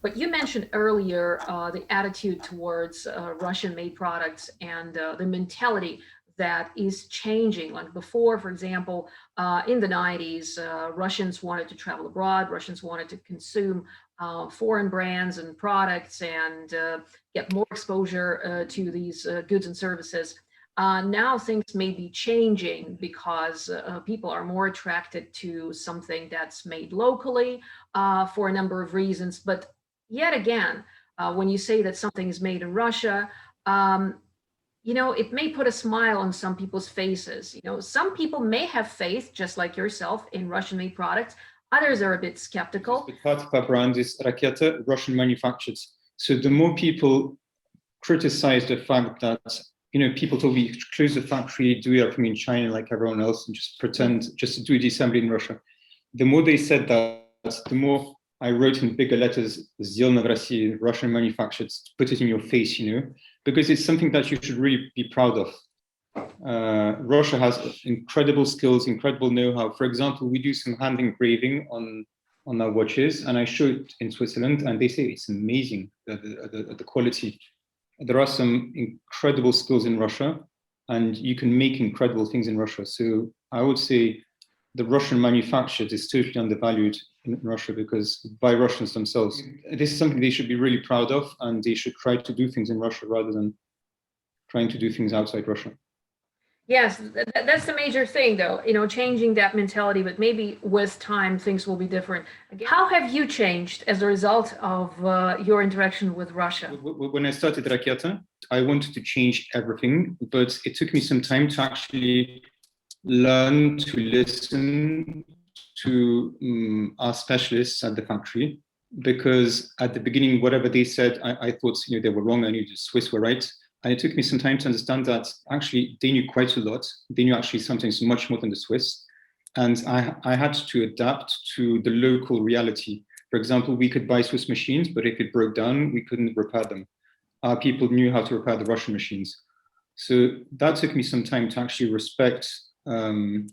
But you mentioned earlier the attitude towards Russian-made products and the mentality that is changing. Like before, for example, in the 90s, Russians wanted to travel abroad, Russians wanted to consume foreign brands and products and get more exposure to these goods and services. Now things may be changing because people are more attracted to something that's made locally for a number of reasons. But yet again, when you say that something is made in Russia, it may put a smile on some people's faces. Some people may have faith, just like yourself, in Russian-made products. Others are a bit skeptical. Part of our brand is Raketa, Russian manufactured. So the more people criticize the fact that, people told me, close the factory, do everything in China like everyone else, and just pretend just to do the assembly in Russia. The more they said that, the more I wrote in bigger letters, "Сделано в России," Russian manufactured, put it in your face, because it's something that you should really be proud of. Russia has incredible skills, incredible know-how. For example, we do some hand engraving on our watches, and I show it in Switzerland, and they say it's amazing, the quality. There are some incredible skills in Russia, and you can make incredible things in Russia. So I would say the Russian manufactured is totally undervalued in Russia because by Russians themselves. This is something they should be really proud of, and they should try to do things in Russia rather than trying to do things outside Russia. Yes, that's the major thing, though, changing that mentality, but maybe with time, things will be different. How have you changed as a result of your interaction with Russia? When I started Raketa, I wanted to change everything, but it took me some time to actually learn to listen to our specialists at the factory, because at the beginning, whatever they said, I thought they were wrong. I knew the Swiss were right. And it took me some time to understand that actually they knew quite a lot. They knew actually sometimes much more than the Swiss. And I had to adapt to the local reality. For example, we could buy Swiss machines, but if it broke down, we couldn't repair them. Our people knew how to repair the Russian machines. So that took me some time to actually respect the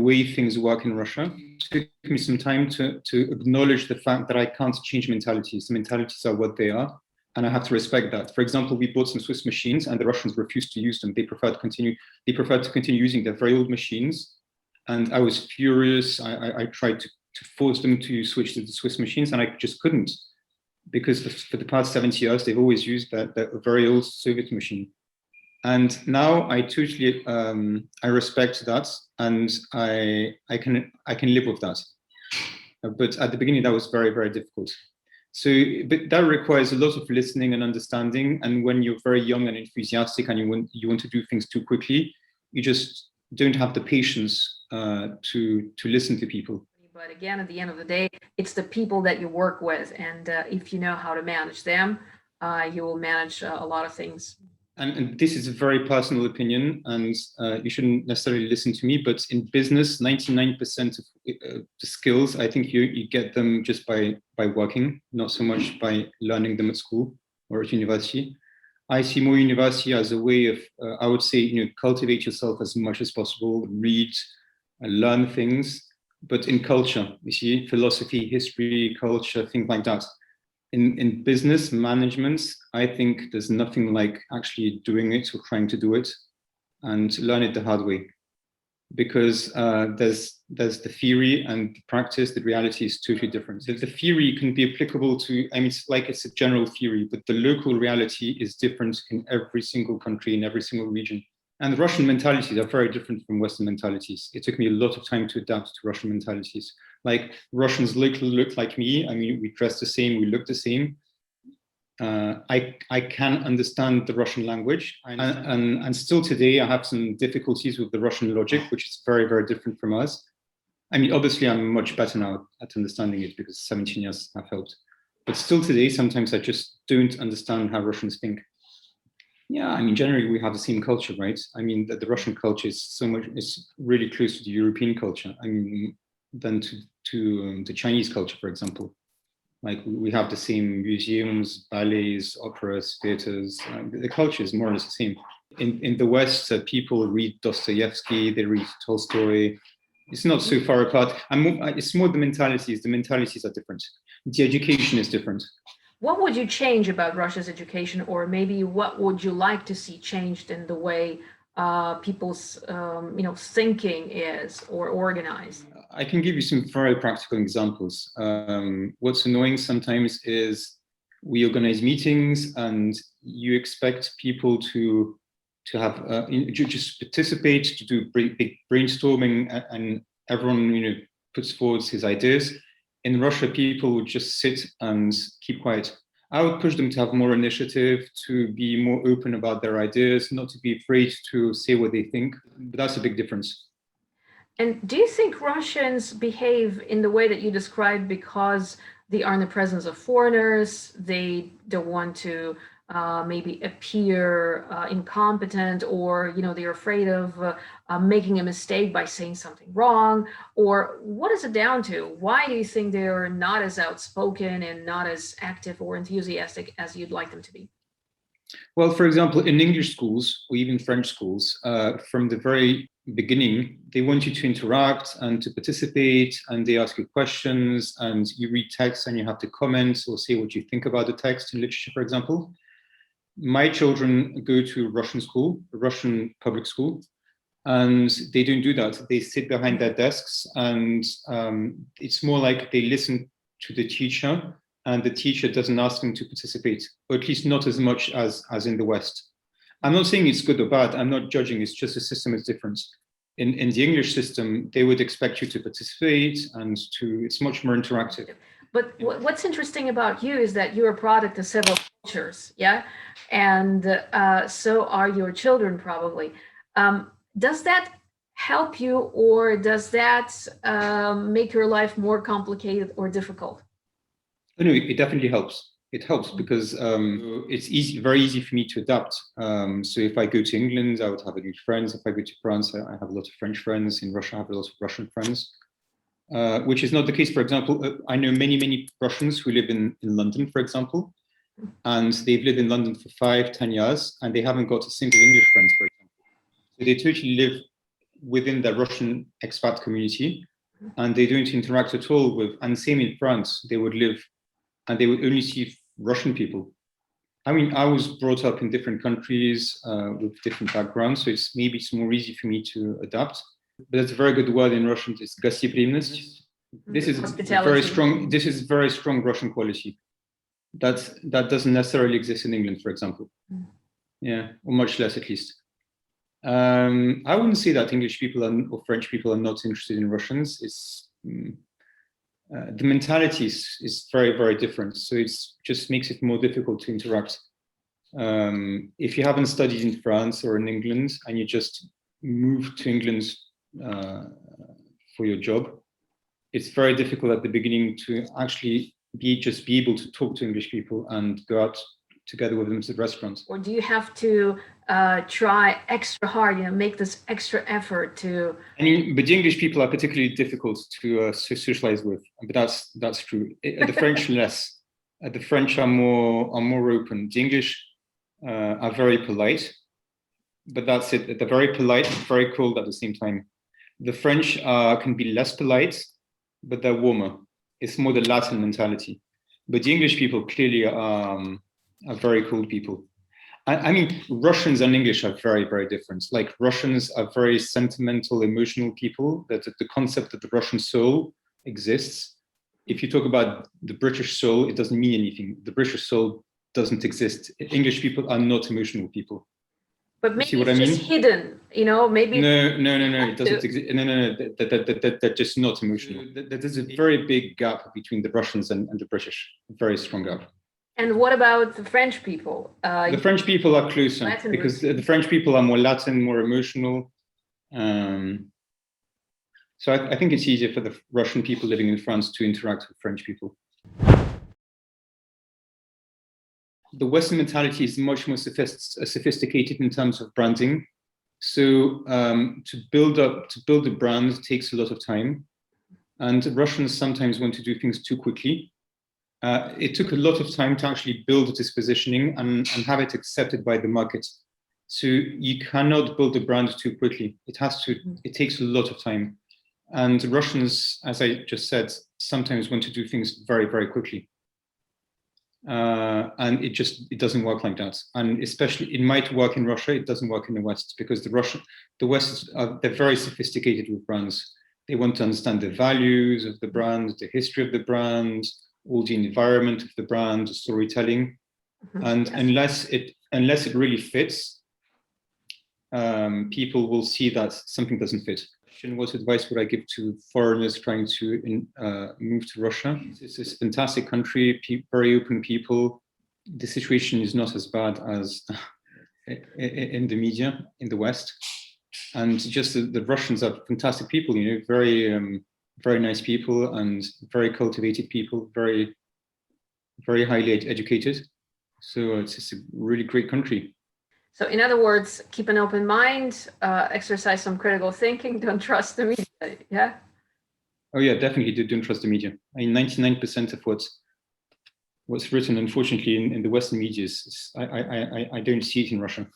way things work in Russia. It took me some time to acknowledge the fact that I can't change mentalities. The mentalities are what they are, and I have to respect that. For example, we bought some Swiss machines, and the Russians refused to use them. They preferred to continue using their very old machines, and I was furious. I tried to force them to switch to the Swiss machines, and I just couldn't, because for the past 70 years they've always used that very old Soviet machine. And now I totally I respect that, and I can live with that. But at the beginning, that was very, very difficult. So, but that requires a lot of listening and understanding. And when you're very young and enthusiastic, and you want to do things too quickly, you just don't have the patience to listen to people. But again, at the end of the day, it's the people that you work with, and if you know how to manage them, you will manage a lot of things. And this is a very personal opinion, and you shouldn't necessarily listen to me, but in business, 99% of the skills, I think you get them just by working, not so much by learning them at school or at university. I see more university as a way of, I would say, cultivate yourself as much as possible, read, learn things, but in culture, you see, philosophy, history, culture, things like that. In business management, I think there's nothing like actually doing it or trying to do it and learn it the hard way, because there's the theory and the practice. The reality is totally different. So the theory can be applicable to, it's a general theory, but the local reality is different in every single country, in every single region. And Russian mentalities are very different from Western mentalities. It took me a lot of time to adapt to Russian mentalities. Like, Russians look like me. We dress the same, we look the same. I can understand the Russian language. And still today, I have some difficulties with the Russian logic, which is very, very different from us. Obviously, I'm much better now at understanding it because 17 years have helped. But still today, sometimes I just don't understand how Russians think. Yeah, generally we have the same culture, right? The Russian culture is really close to the European culture. Than to the Chinese culture, for example. Like, we have the same museums, ballets, operas, theaters. The culture is more or less the same. In the West, people read Dostoevsky, they read Tolstoy, It's not so far apart. It's more the mentalities. The mentalities are different. The education is different. What would you change about Russia's education, or maybe what would you like to see changed in the way people's thinking is or organized? I can give you some very practical examples. What's annoying sometimes is we organize meetings and you expect people to have just participate, to do big brainstorming, and everyone puts forward his ideas. In Russia, people would just sit and keep quiet. I would push them to have more initiative, to be more open about their ideas, not to be afraid to say what they think. But that's a big difference. And do you think Russians behave in the way that you described because they are in the presence of foreigners? They don't want to maybe appear incompetent, or they're afraid of making a mistake by saying something wrong? Or what is it down to? Why do you think they're not as outspoken and not as active or enthusiastic as you'd like them to be? Well, for example, in English schools or even French schools, from the very beginning, they want you to interact and to participate, and they ask you questions, and you read text and you have to comment or say what you think about the text in literature, for example. My children go to Russian school, Russian public school, and they don't do that. They sit behind their desks, and it's more like they listen to the teacher, and the teacher doesn't ask them to participate, or at least not as much as in the West. I'm not saying it's good or bad. I'm not judging. It's just the system is different. In the English system, they would expect you to participate, and it's much more interactive. But what's interesting about you is that you're a product of several cultures, yeah? And so are your children probably. Does that help you, or does that make your life more complicated or difficult? No, it definitely helps. It helps because it's very easy for me to adapt. So if I go to England, I would have English friends. If I go to France, I have a lot of French friends. In Russia, I have a lot of Russian friends. Which is not the case. For example, I know many Russians who live in London, for example, and they've lived in London for 5-10 years, and they haven't got a single English friend, for example. So they totally live within the Russian expat community, and they don't interact at all with, and same in France, they would live, and they would only see Russian people. I mean, I was brought up in different countries with different backgrounds, so maybe it's more easy for me to adapt. But that's a very good word in Russian. It's gостеприимность. This is very strong. This is very strong Russian quality. That doesn't necessarily exist in England, for example. Yeah, or much less at least. I wouldn't say that English people or French people are not interested in Russians. It's the mentality is very different. So it just makes it more difficult to interact. If you haven't studied in France or in England and you just move to England for your job, it's very difficult at the beginning to actually be able to talk to English people and go out together with them to restaurants. Or do you have to try extra hard, make this extra effort to? But the English people are particularly difficult to socialize with. But that's true. The French less. The French are more open. The English are very polite, but that's it. They're very polite, very cold at the same time. The French can be less polite, but they're warmer. It's more the Latin mentality. But the English people clearly are very cold people. I mean, Russians and English are very different. Like, Russians are very sentimental, emotional people. That the concept that the Russian soul exists. If you talk about the British soul, it doesn't mean anything. The British soul doesn't exist. English people are not emotional people. But maybe it's just hidden, maybe. No, it doesn't exist. No, that's just not emotional. There's a very big gap between the Russians and the British, a very strong gap. And what about the French people? The French people are closer because the French people are more Latin, more emotional. So I think it's easier for the Russian people living in France to interact with French people. The Western mentality is much more sophisticated in terms of branding. So to build a brand takes a lot of time, and Russians sometimes want to do things too quickly. It took a lot of time to actually build this positioning and have it accepted by the market. So you cannot build a brand too quickly. It takes a lot of time. And Russians, as I just said, sometimes want to do things very, very quickly. And it doesn't work like that. And especially, it might work in Russia, it doesn't work in the West, because the West, they're very sophisticated with brands. They want to understand the values of the brand, the history of the brand, all the environment of the brand, the storytelling. And yes, unless it really fits, people will see that something doesn't fit. What advice would I give to foreigners trying to move to Russia? It's a fantastic country, very open people. The situation is not as bad as in the media in the West. And just the Russians are fantastic people, you know, very nice people and very cultivated people, very, very highly educated. So it's a really great country. So in other words, keep an open mind, exercise some critical thinking, don't trust the media, yeah? Oh yeah, definitely don't trust the media. I mean, 99% of what's written, unfortunately, in the Western media, I don't see it in Russia.